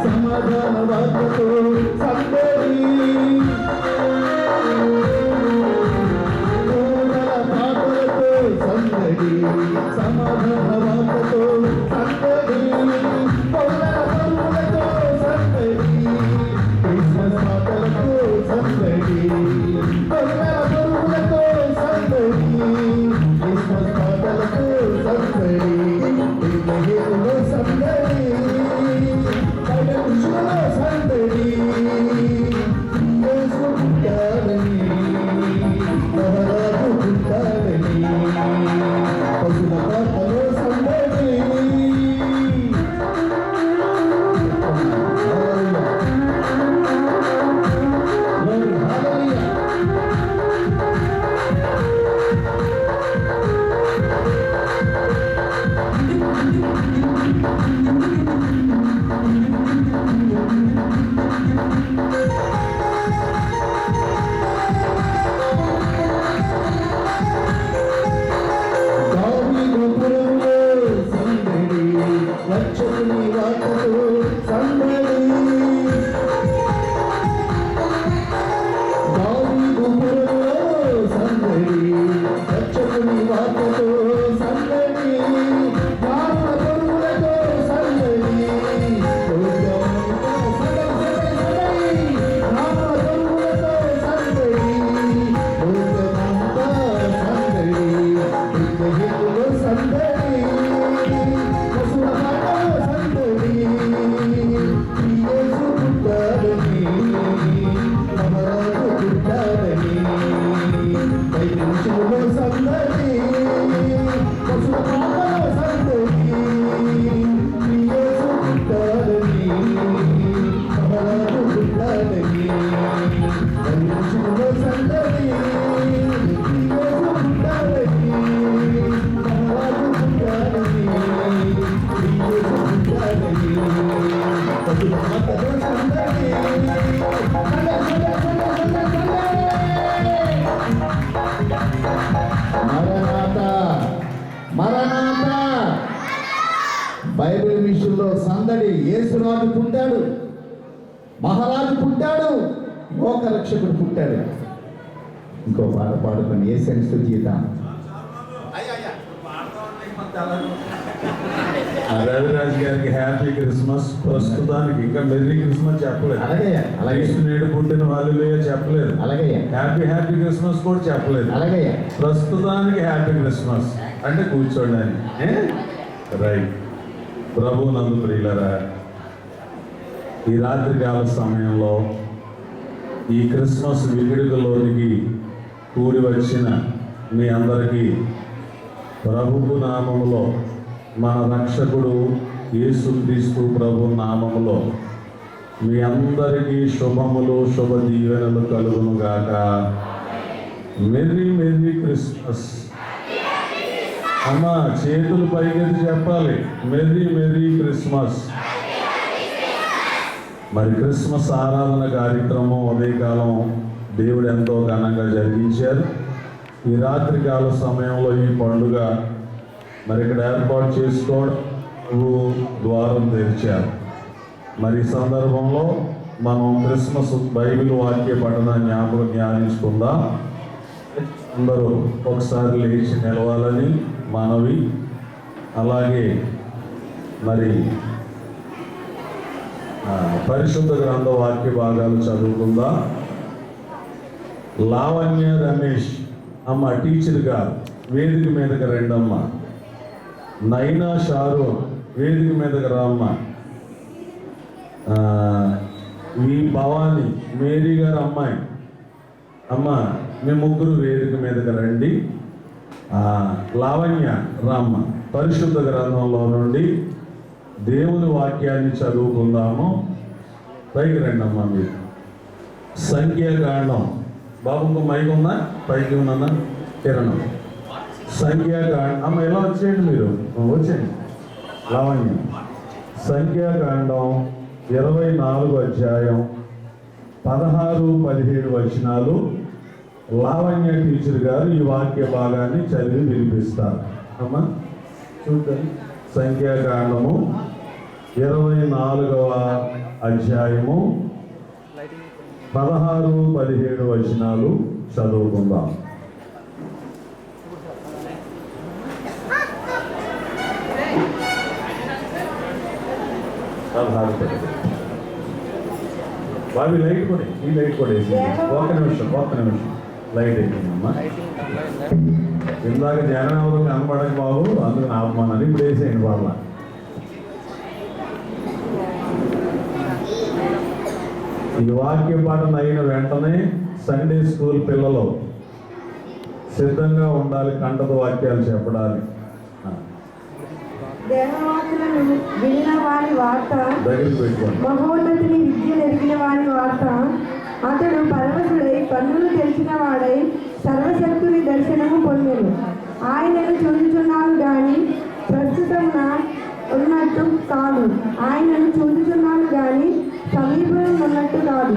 సమాధాన వార్తతో సందడి, పాటలతో సందడి, సమాధాన వార్తతో సందడి, పౌరులతో సందడి, క్రిస్మస్ పాటలతో సందడి, పౌరులతో సందడి, క్రిస్మస్ పాటలతో సందడి, హేతులో సందడి, కృష్ణలో సందడి, యేసు పుట్టాడని, మహారాజు పుట్టాడని, పశుల పాటలో సందడి. రక్షకుని వార్తతో సందడి, దావీదుపురంలో సందడి, రక్షకుని వార్తతో సందడి, జ్ఞానుల పరువులతో సందడి, జ్ఞానుల పరువులతో సందడి, లోకమంతా సందడి, హేతులో సందడి, యేసు పుట్టాడని, మహారాజు పుట్టాడని, వైకుంఠంలో సందడి, పశుల పాటలో సందడి, యేసు పుట్టాడని, మహారాజు పుట్టాడని, వైకుంఠంలో సందడి, యేసు పుట్టాడని, మహారాజు పుట్టాడని, మరణాత బైబిల్ విషయంలో సందడి. యేసురాజు పుట్టాడు, మహారాజు పుట్టాడు, లోక రక్షకుడు పుట్టాడు. ఇంకో పాట పాడుకొని ఏ సెన్స్ జీతం రవిరాజ్ గారికి హ్యాపీ క్రిస్మస్. ప్రస్తుతానికి ఇంకా మెర్రీ క్రిస్మస్ చెప్పలేదు. అలాగే అలాగే నేడు పుట్టిన హల్లెలూయా చెప్పలేదు. అలాగే హ్యాపీ క్రిస్మస్ కూడా చెప్పలేదు. అలాగే ప్రస్తుతానికి హ్యాపీ క్రిస్మస్ అంటే కూర్చోండి. రైట్. ప్రభు నందు ప్రియులరా, ఈ రాత్రికాల సమయంలో ఈ క్రిస్మస్ విడిదిలోనికి కూడి వచ్చిన మీ అందరికీ ప్రభువు నామములో, మన రక్షకుడు యేసుక్రీస్తు ప్రభు నామములో మీ అందరికీ శుభములు, శుభ దీవెనలు కలుగును గాక. Merry Christmas. అమ్మా చేతులు పైకెత్తి చెప్పాలి, మెర్రీ క్రిస్మస్. మరి క్రిస్మస్ ఆరాధన కార్యక్రమం ఉదయకాలం దేవుడు ఎంతో ఘనంగా జరిగించారు. ఈ రాత్రికాల సమయంలో ఈ పండుగ మరి ఇక్కడ ఏర్పాటు చేసుకోవడం ద్వారం తెరిచారు. మరి ఈ సందర్భంలో మనం క్రిస్మస్ బైబిల్ వాక్య పఠనాన్ని ధ్యానించుకుందాం. అందరూ ఒకసారి లేచి నిలవాలని మనవి. అలాగే మరి పరిశుద్ధ గ్రంథ వాక్య భాగాలు చదువుకుందాం. లావణ్య రమేష్ అమ్మ టీచర్గా వేదిక మీదకి రెండమ్మ. నైనా షారు వేదిక మీదకి రామ్మ. ఈ భవాని మేరీ గారు అమ్మాయి అమ్మ, మీ ముగ్గురు వేదిక మీదకి రండి. లావణ్య రామ్మ. పరిశుద్ధ గ్రంథంలో నుండి దేవుని వాక్యాన్ని చదువుకుందాము. పైకి రండి అమ్మ. మీరు సంఖ్యాకాండం. బాబుకు మైక్ ఉందా? పైకి ఉన్నా కిరణం. సంఖ్యాకాండం. అమ్మ ఎలా వచ్చేయండి, మీరు వచ్చేయండి. లావణ్య. సంఖ్యాకాండం 24వ అధ్యాయం 16-17 వచనాలు లావణ్య టీచర్ గారు ఈ వాక్య భాగాన్ని చదివి వినిపిస్తారు. అమ్మా చూడండి. సంఖ్యాకాండము 24వ అధ్యాయము 16-17 వచనాలు చదువుకుందాం. బాబీ లైట్ కూడా ఈ లైట్ కూడా వేసి ఒక్క నిమిషం లైట్ అయిపోయిందమ్మా. ఇందాక జనం ఎవరు కనపడక బాబు, అందుకని ఆపమన్నాను. ఇప్పుడు వేసేయండి వాళ్ళ. ఈ వాక్య పాఠం అయిన వెంటనే సండే స్కూల్ పిల్లలు సిద్ధంగా ఉండాలి, కంటత వాక్యాలు చెప్పడానికి. దేవవాకులను విన్న వారి వార్త, దగ్గరికి పెట్టుకోండి. మహోన్నతిని విద్య నెరిగిన వారి వార్త. అతడు పరవశుడై కన్నులు తెరిచిన వాడై సర్వశక్తుని దర్శనము పొందెను. ఆయనను చూచుచున్నాను గాని ప్రస్తుతం ఉన్నట్టు కాదు, ఆయనను చూచుచున్నాను గాని సమీపం ఉన్నట్టు కాదు.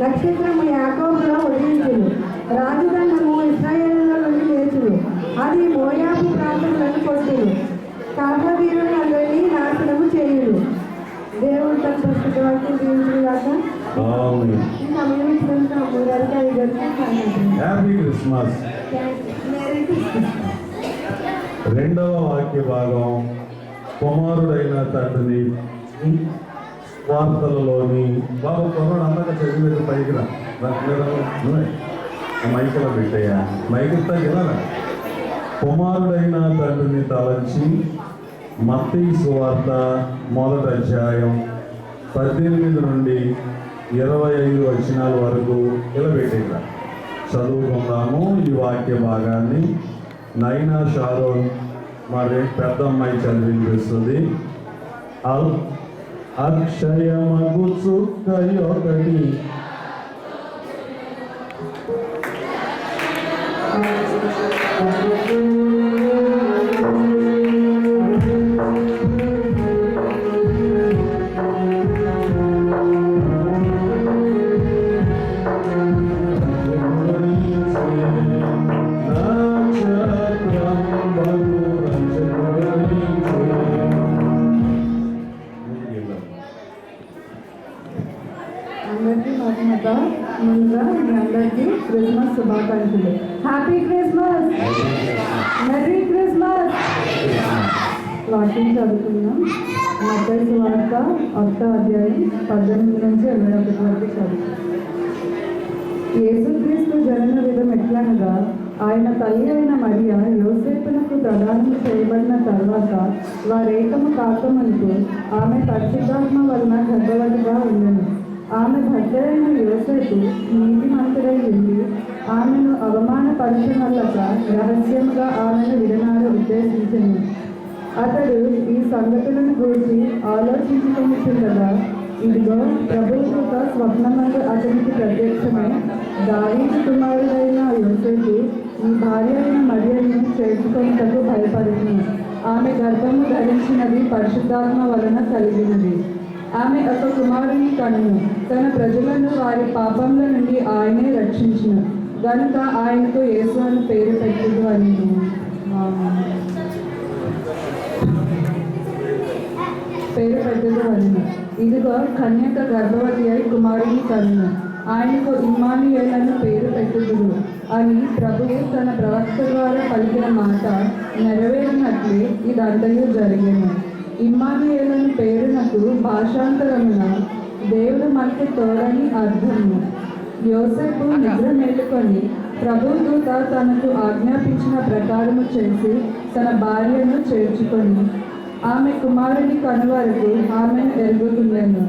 నక్షత్రము యాకోబులో ఉదయించును, రాజదండము ఇశ్రాయేలులో నుండి లేచును. అది మోయాబు ప్రాంతములను కొట్టును, కలహవీరులందరినీ నాశనము చేయును. దేవుడు తన ప్రస్తుత వాక్యం దీవించుగాక. ఈ సమయం ఇచ్చినందుకు అమ్మగారికి హ్యాపీ క్రిస్మస్. రెండవ వాక్య భాగం కుమారుడైన తండ్రిని వార్తలలోని బాబు కుమారుడు అందాక చదివేది పైకి రా మైకులో పెట్టయ్యా, మైకి తగ్గిరా. కుమారుడైన తండ్రిని తలంచి మత్తయి సువార్త 1వ అధ్యాయం 18 నుండి 25 వచనాల వరకు ఇలా పెట్టేదా చదువుకుందాము. ఈ వాక్య భాగాన్ని నైనా షారోన్ మా పెద్ద అమ్మాయి చదివినిపిస్తుంది. అక్షయమగు చుక్కయొకటి ముందుగా మీ అందరికీ క్రిస్మస్ శుభాకాంక్షలు. Happy Christmas, merry Christmas. వాక్యం చదువుతున్నాం. మత్తయి సువార్త 8వ అధ్యాయం 18 నుంచి 21 వరకు చదువుతున్నాం. యేసుక్రీస్తు జనన విధం ఎట్లనగా, ఆయన తల్లి అయిన మరియ యోసేపునకు ప్రదానం చేయబడిన తర్వాత వారేకము కాకమునుకు ఆమె పరిశుద్ధాత్మ వలన గర్భవతిగా ఉండెను. ఆమె భర్తయైన యోసేపు నీతిమంతుడై ఉండి ఆమెను అవమానపరచనల్లక రహస్యముగా ఆమెను విడనాడు ఉద్దేశించెను. అతడు ఈ సంగతులను గురించి ఆలోచించుకుంటుండగా, ఇదిగో ప్రభువుక స్వప్నమందు అతనికి ప్రత్యక్షమై, దావీదు కుమారుడైన యోసేపు ఈ భార్య అయిన మరియను చేర్చుకొనుటకు భయపడింది. ఆమె గర్భము ధరించినది పరిశుద్ధాత్మ వలన కలిగినది. ఆమె ఒక కుమారుని కనును, తన ప్రజలను వారి పాపంల నుండి ఆయనే రక్షించును గనుక ఆయనకు యేసు అని పేరు పెట్టింది అని. ఇదిగో కన్యక గర్భవతి అయి కుమారుని కనును, ఆయనకు ఇమ్మానుయేలను పేరు పెట్టుదురు అని ప్రభువు తన ప్రవక్త ద్వారా పలికిన మాట నెరవేరినట్లే ఇదంతయు జరిగేను. ఇమ్మానుయేలను పేరునకు భాషాంతరమున దేవుడు మనకు తోడని అర్థము. యోసేపు నిద్ర మేలుకొని ప్రభువు దూత తనకు ఆజ్ఞాపించిన ప్రకారము చేసి తన భార్యను చేర్చుకొని ఆమె కుమారుని కనువరకు ఆమెను ఎరుగుతుండెను.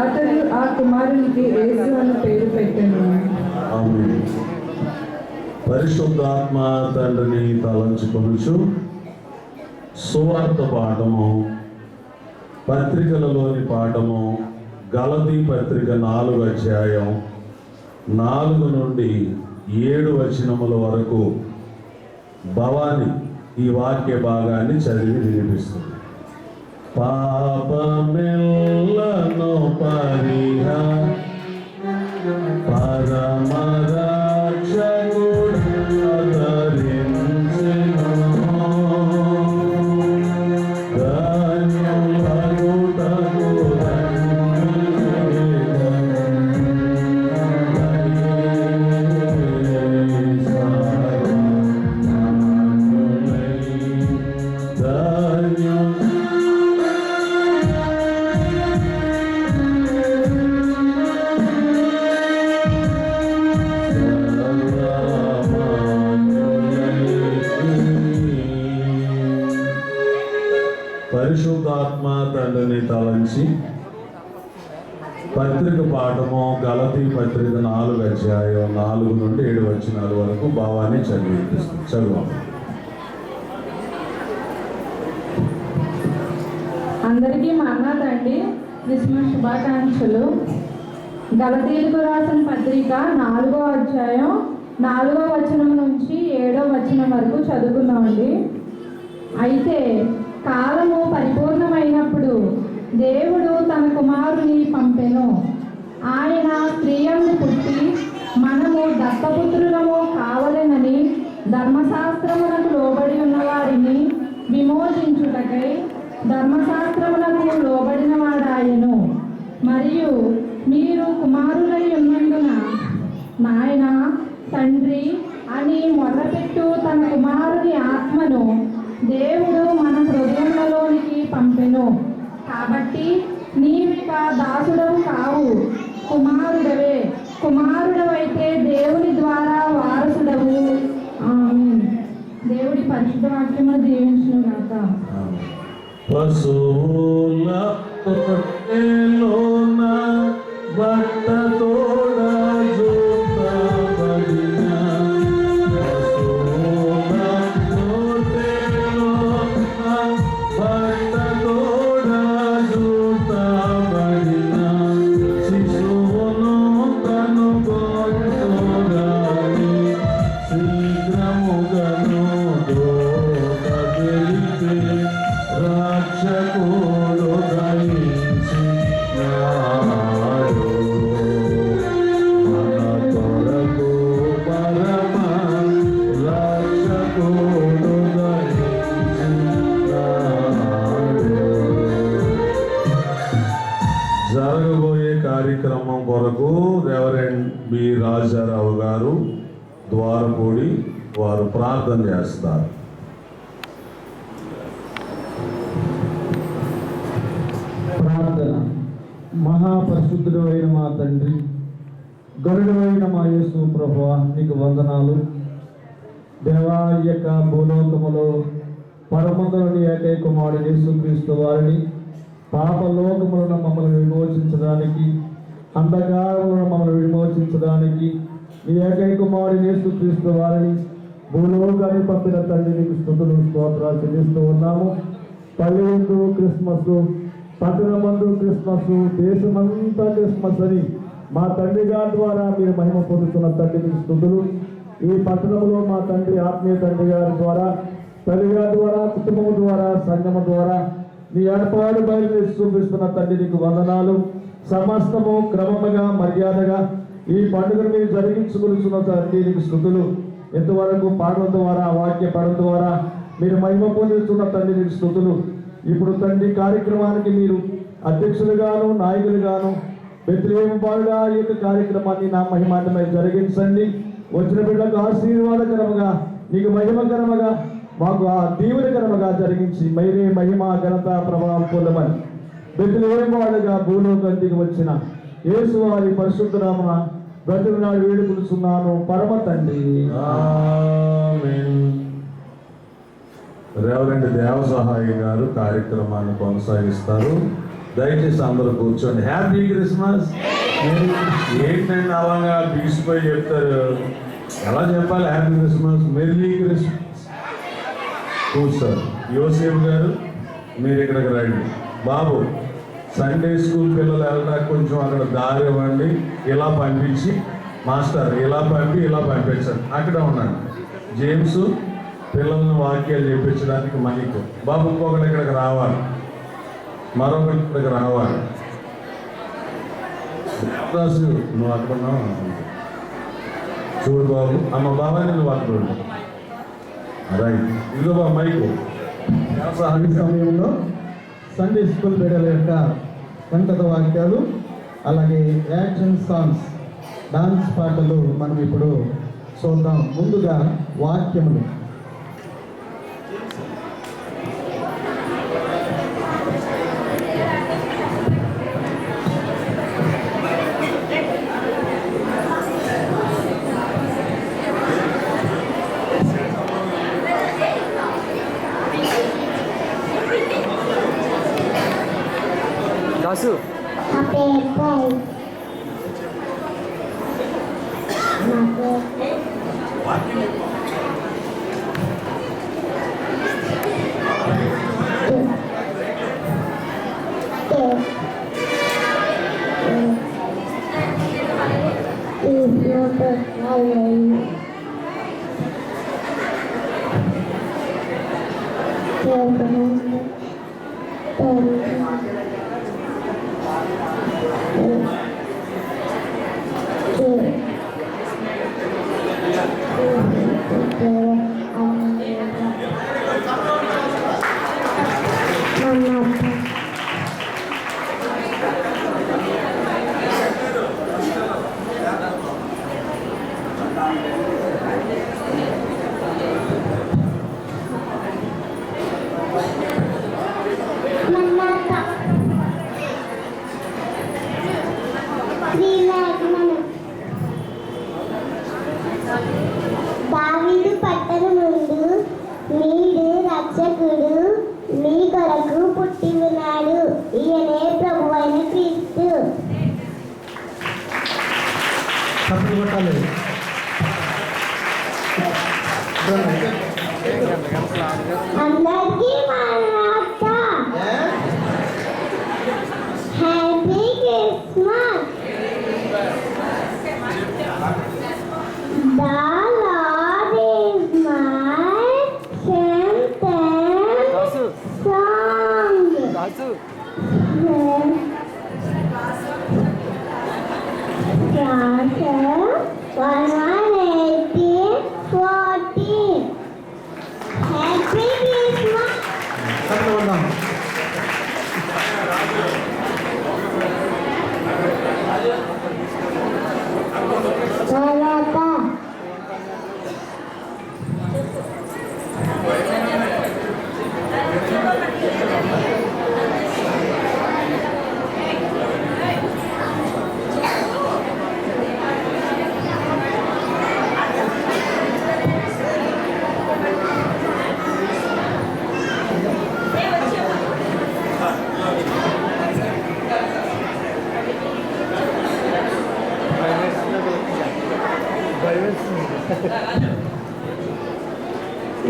అతడు ఆ కుమారునికి యేసు అని పేరు పెట్టెను. పరిశుద్ధాత్మ తండ్రిని తలంచుకొనుచు సువార్త పాఠము, పత్రికలలోని పాఠము, గలతీ పత్రిక 4వ అధ్యాయం 4 నుండి 7 వచనముల వరకు భవాని ఈ వాక్య భాగాన్ని చదివి వినిపిస్తుంది. పాపమెల్లను నుంచి పత్రిక పాఠము గలతీ పత్రిక 4 అధ్యాయం 4 నుండి 7 వచనాల వరకు భావాన్ని చదువు. అందరికీ మన్నాదండి. క్రిస్మస్ శుభాకాంక్షలు. గలతీయులకు రాసిన పత్రిక 4వ అధ్యాయం 4వ వచనం నుంచి 7వ వచనం వరకు చదువుకున్నామండి. అయితే కాలము పరిపూర్ణమైనప్పుడు దేవుడు తన కుమారుని పంపెను. ఆయన స్త్రీయందు పుట్టి మనము దత్తపుత్రులము కావలెనని ధర్మశాస్త్రమునకు లోబడి ఉన్న వారిని విమోచించుటకై ధర్మశాస్త్రమునకు లోబడిన వాడాయను. మరియు మీరు కుమారులై ఉన్నందున నాయన తండ్రి అని మొర్రపెట్టు తన కుమారుని ఆత్మను దేవుడు మన హృదయములలోనికి పంపెను. కాబట్టి నీవిక దాసుడవు కావు, కుమారుడవే. కుమారుడవైతే దేవుని ద్వారా వారసుడవు. ఆమేన్. దేవుడి పరిశుద్ధ వాక్యమును దీవించును గాక. పశువుల తొట్టెలోన బట్టతోడ జూతబడిన, పశువుల తొట్టెలోన బట్టతోడ జూతబడిన, శిశువును కనుగొనుగాని శీఘ్రముగను దోత తెలిపే రక్షకుడు దయించినాడు. మన కొరకు పరమ రక్షకుడు దయించినాడు. జరగబోయే కార్యక్రమం కొరకు రెవరెండ్ బి రాజారావు గారు ద్వారపూడి వారు ప్రార్థన చేస్తారు. ప్రార్థన. మహాపరిశుద్ధుడు అయిన మా తండ్రి, గరుడైన మా యేసు ప్రభువా, నీకు వందనాలు. దేవా, ఈ యొక్క భూలోకములో పరమందులోని ఏకైక కుమారుడు యేసుక్రీస్తు వారిని పాపలోకములను మమ్మల్ని విమోచించడానికి, అంధకారములను మమ్మల్ని విమోచించడానికి ఈ ఏకైక కుమారుడు యేసుక్రీస్తు వారిని భూలోకాన్ని పంపిన తండ్రి, నీకు స్తుతులు స్తోత్రాలు చెల్లిస్తూ ఉన్నాము. పల్లెందు క్రిస్మస్, పట్టణమందు క్రిస్మస్, దేశమంతా క్రిస్మస్ అని మా తండ్రి గారి ద్వారా మీరు మహిమ పొందుతున్న తండ్రి, మీకు స్తుతులు. ఈ పట్టణంలో మా తండ్రి, ఆత్మీయ తండ్రి గారి ద్వారా, తల్లి గారి ద్వారా, కుటుంబం ద్వారా, సంఘము ద్వారా నీ ఏర్పాటు బయలు చూపిస్తున్న తండ్రి, నీకు వందనాలు. సమస్తము క్రమముగా మర్యాదగా ఈ పండుగను మీరు జరిగించుకున్న తండ్రి, నీకు స్తుతులు. ఎంతవరకు పాటల ద్వారా, వాక్య పడల ద్వారా మీరు మహిమ పొందుతున్న తండ్రి, నీకు స్తుతులు. ఇప్పుడు తండ్రి కార్యక్రమానికి మీరు అధ్యక్షులుగాను నాయకులుగాను బెత్లెహేము బాలుడా ఈ యొక్క కార్యక్రమాన్ని నా మహిమాంతమై జరిగించండి. వచ్చిన బిడ్డలకు ఆశీర్వాదకరముగా, నీకు మహిమకరముగా, మాకు ఆ దీవెనకరముగా జరిగించి మైరే మహిమ ఘనత ప్రభావం పొందమని బెత్లెహేము బాలుగా భూలోకానికి వచ్చిన యేసు వారి పరిశుద్ధ నామమున బ్రతుకునాడు వేడుకొనుచున్నాను పరమ తండ్రి. ఆమేన్. రెవరెండ్ దేవ సహాయి గారు కార్యక్రమాన్ని కొనసాగిస్తారు. దయచేసి అందరూ కూర్చోండి. Happy Christmas. ఏంటండి అలాగా బిగిసిపోయి చెప్తారు? ఎలా చెప్పాలి? Happy Christmas, merry Christmas. కూర్చోండి. యోసేపు గారు మీరు ఇక్కడికి రండి. బాబు, సండే స్కూల్ పిల్లలు వెళ్ళడానికి కొంచెం అక్కడ దారి ఇవ్వండి. ఇలా పంపించి మాస్టర్ ఇలా పంపించండి. అక్కడ ఉండండి. జేమ్స్ పిల్లలను వాక్యాలు చెప్పించడానికి మనకు. బాబు ఇంకొకటి ఇక్కడికి రావాలి, మరొకటి ఇక్కడికి రావాలి. రాసు నువ్వు అక్కడ ఉన్నావు చూడు బాబు. అమ్మ బాబాయ్ నువ్వు అక్కడ ఉండు. రైట్. ఇదిగో బాబు మైకు. ఈ సమయంలో సండే స్కూల్ బిడ్డల యొక్క సంగత వాక్యాలు, అలాగే యాక్షన్ సాంగ్స్, డాన్స్ పాటలు మనం ఇప్పుడు చూద్దాం. ముందుగా వాక్యములు. దావీదు పట్టణ ముందు నీడు రక్షకుడు నీ కొరకు పుట్టి ఉన్నాడు. ఈయనే ప్రభువైన క్రీస్తు. చప్పట్లు కొట్టాలి. అందరికీ మరణాత. Happy Christmas. The Lord is my strength and song. Happy Christmas. చప్పట్లు కొడదాం. Maranatha.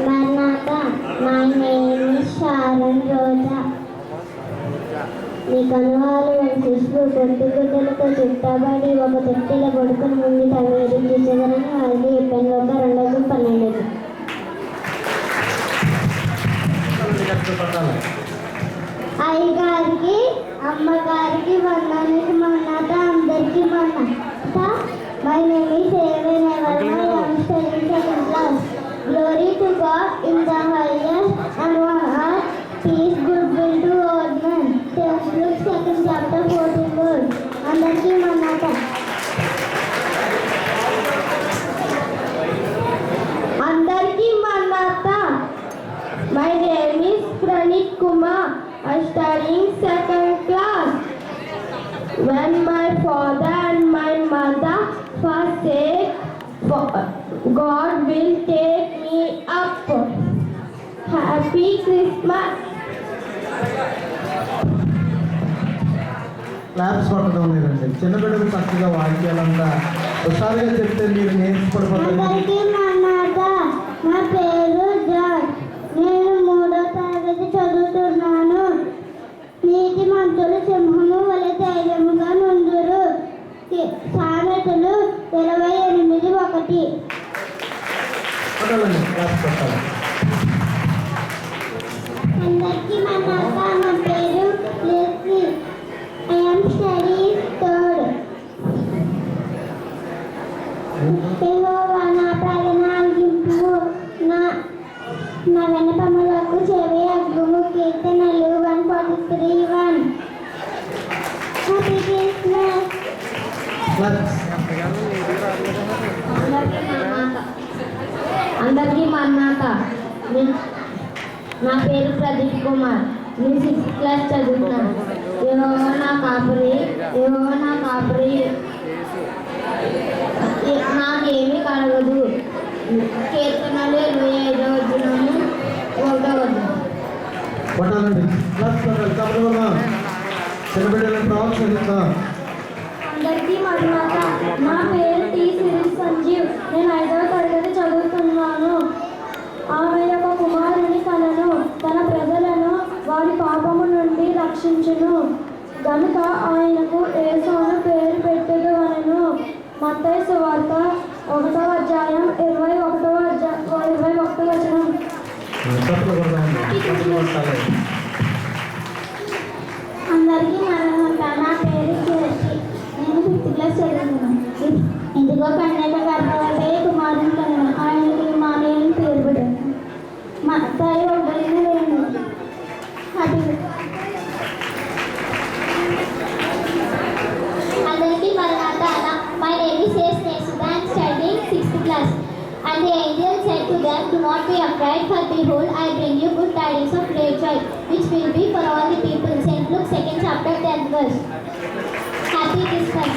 Maranatha, my name is Sharon Roja. నీ కనువాలు శిశువు పొట్టుగుడ్డలతో చుట్టబడి ఒక తొట్టిలో పడుకుని ముందు తను ఎదురు చూసేవారని వారికి చెప్పాను. ఒక 2:12. అయ్యగారికి అమ్మగారికి వందనానికి మన్నాత. అందరికీ మన్నాత. My name is Evan Evalma. I am studying second class. Glory to God in the highest and on earth peace, goodwill to all men. Luke 2nd chapter 14 verse. అందరికీ మన్నాత. అందరికీ మన్నాత. My name is Pranit Kumar. I studying second class. When my father and my mother forsake, God will take me up. Happy Christmas. Claps కొట్టడం లేదండి. చిన్న బిడ్డలు చక్కగా వాక్యాలంతా ఒకసారిగా చెప్తే మీరు నేర్చుకోవడం. అందరికీ మన్నాత. నా పేరు జాన్. నేను 3వ తరగతి చదువుతున్నాను. నీతి మంతులు సింహము వలె ధైర్యముగా నుందురు. సామెతలు 28:1. కొట్టాలండి, క్లాప్స్ కొట్టాలి. అందరికీ మన్నాత. నా పేరు Leslie. I am studying third. యెహోవా నా ప్రార్థన ఆలకింపుము. నా విన్నపములకు చెవి అగ్గుము. కీర్తనలు 143:1. Happy Christmas. క్లాప్స్. అందరికీ మన్నాత. నా పేరు ప్రదీప్ కుమార్. నేను 6th క్లాస్ చదువుతున్నాను. యెహోవా నా కాపరి. యెహోవా నా కాపరి. నాకేమీ కలగదు. కీర్తనలు 25:1. కొట్టాలండి, క్లాప్స్ కొట్టాలి. చప్పట్లు కొడదాం. చిన్న బిడ్డలను ప్రోత్సహిద్దాం. కనుక ఆయనకు యేసు అని పేరు పెట్టెడు అనెను. మత్తయి సువార్త 1వ అధ్యాయం 21వ వచనం. అందరికీ మరణంగా నా పేరు చేసి నేను 5th క్లాస్ చదువుతున్నాను. ఇదిగో కన్యక గర్భవతి కుమారుని కనుక ఆయనకి ఇమ్మానుయేలు పేరు పెట్టాను. మత్తయి 1:2. అందరికీ మరణాత. My name is Nesita. I am studying 6th class. And the angel said to them, Do not be afraid, for behold, I bring you good tidings of great joy, which will be for all the people. St. Luke 2nd chapter 10th verse. Happy Christmas.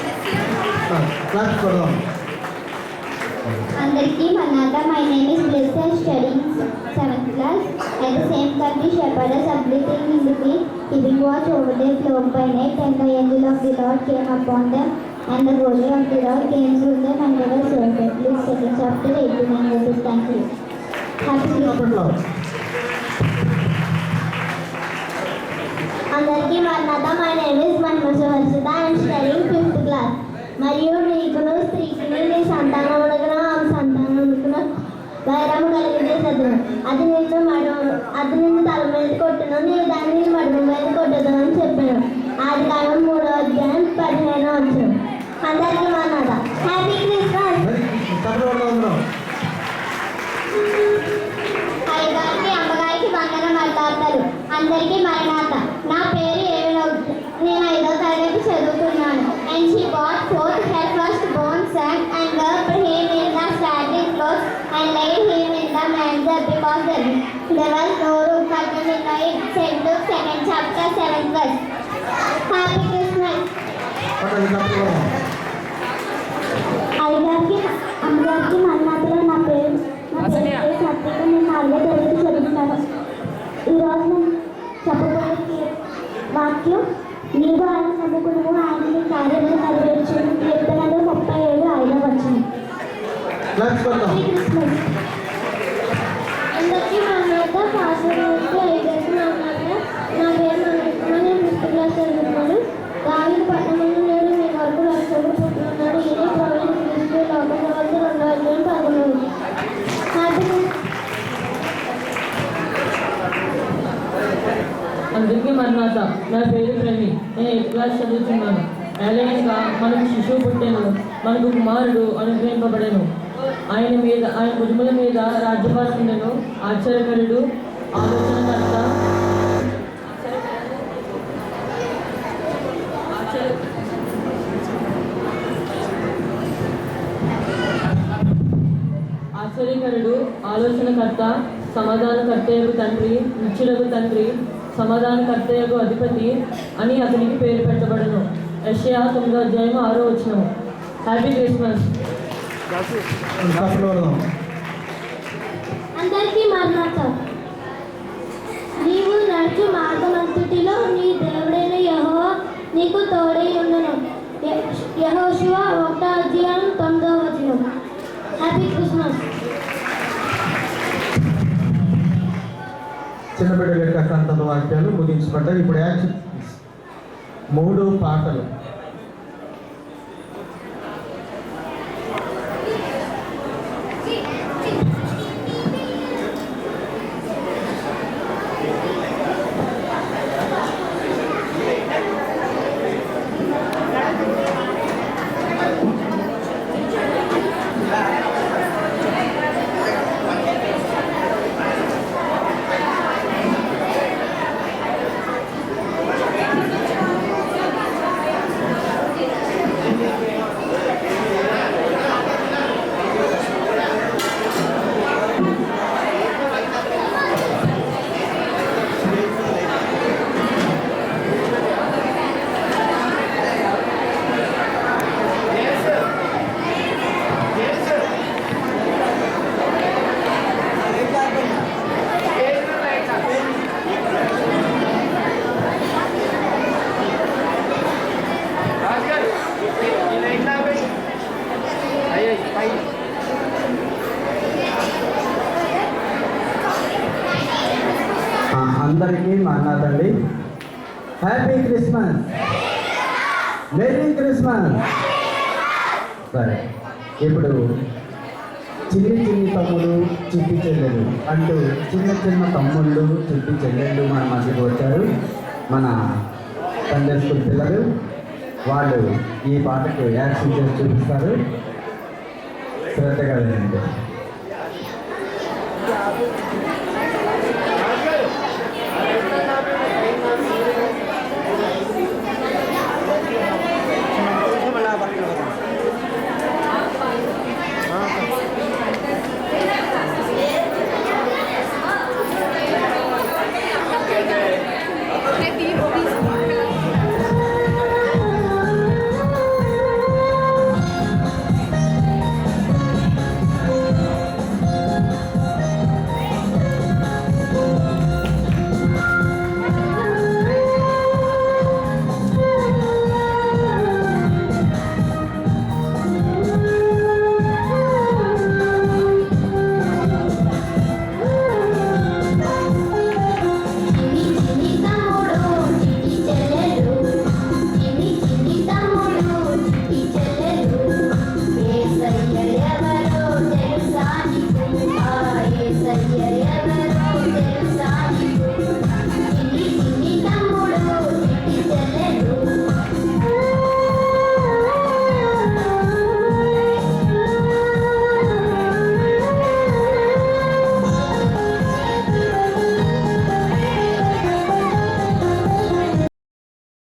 అందరికీ మన్నాత. My name is Bliss. I am studying 7th class. At the same country, shepherds updating in the field, keeping watch over their flock by night, and the angel of the Lord came upon them, and the glory of the Lord came through them, and they were saved. Luke 2nd chapter 8-9 verses. Thank you. Happy Christmas. అందరికీ మన్నాత. My name is Mahima Versita. I am studying 5th class. మరియు నీకును స్త్రీకిని నీ సంతానమునకును ఆమె సంతానమునకును వైరము కలిగితే చదువు. అది నిన్ను తల మీద కొట్టును, నీ దాన్ని మడుము మీద కొట్టదు అని చెప్పాను. ఆదికాండం 3వ అధ్యాయం 15వ వచనం. అందరికీ మన్నాత. Happy Christmas. అయ్యగారికి అమ్మగారికి వందనం అర్థాలు. అందరికీ మరణాత. నా పేరు నేను 5వ తరగతి చదువుతున్నాను. And she brought forth her firstborn son and wrapped him in the swaddling clothes and laid him in the manger, because there was no room for them in the inn. St. Luke 2nd chapter 7th verse. Happy Christmas. అయ్యగారికి అమ్మగారికి మరణాతలో నా పేరు సత్యగా నేను 4వ తరగతి చదువుతున్నాను. ఈరోజు నేను చెప్పబోయే వాక్యం, నీవు ఆయన నమ్ముకును, ఆయన నీ కార్యములు నెరవేర్చును. కీర్తనలు 37:5 వచనం. అందరికీ మన్నాత. పాస్టర్కి అయ్యగారికి మన్నాత. నా పేరు మన్నాత. నేను 5th క్లాస్ చదువుతున్నాను. దావీదు పట్టణంలో నేడు మీ వరకు రక్షకుడు పుట్టున్నాడు. ఈయన ప్రభువైన క్రీస్తు లోక ప్రవక్త 2వ అధ్యాయం 11. హ్యాపీ. అందరికీ మరణాత. నా పేరు ప్రేమి. నేను 8th క్లాస్ చదువుతున్నాను. ఏలయనగా మనకు శిశువు పుట్టెను, మనకు కుమారుడు అనుగ్రహింపబడెను. ఆయన భుజముల మీద రాజ్యపాలుండెను. ఆశ్చర్యకరుడు, ఆలోచనకర్త, ఆలోచనకర్త, సమాధానకర్తయగు తండ్రి, నిత్యుడగు తండ్రి, సమాధానకర్తయగు అధిపతి అని అతనికి పేరు పెట్టబడును. యెషయా 9వ అధ్యాయం 6వ వచనం. Happy Christmas. అందరికీ మరణాత. నీవు నడుచు మార్గమంతటిలో నీ దేవుడైన యెహోవా నీకు తోడై ఉండును. యెహోషువ 1వ అధ్యాయం 9వ వచనం. Happy Christmas. చిన్న బిడ్డల యొక్క సంతత వాక్యాలు ముగించబడ్డాయి. ఇప్పుడు యాక్షన్ 3 పాటలు. అందరికీ మన్నాతండి. Happy Christmas, merry Christmas. సరే, ఇప్పుడు చిన్ని చిన్ని తమ్ముడు చిట్టి చెల్లెలు అంటూ చిన్న చిన్న తమ్ముళ్ళు చిట్టి చెల్లెళ్ళు మన మధ్యకు వచ్చారు. మన సండే స్కూల్ పిల్లలు వాళ్ళు ఈ పాటకు యాక్షన్ చేసి చూపిస్తారు. శ్రద్ధగా వినండి.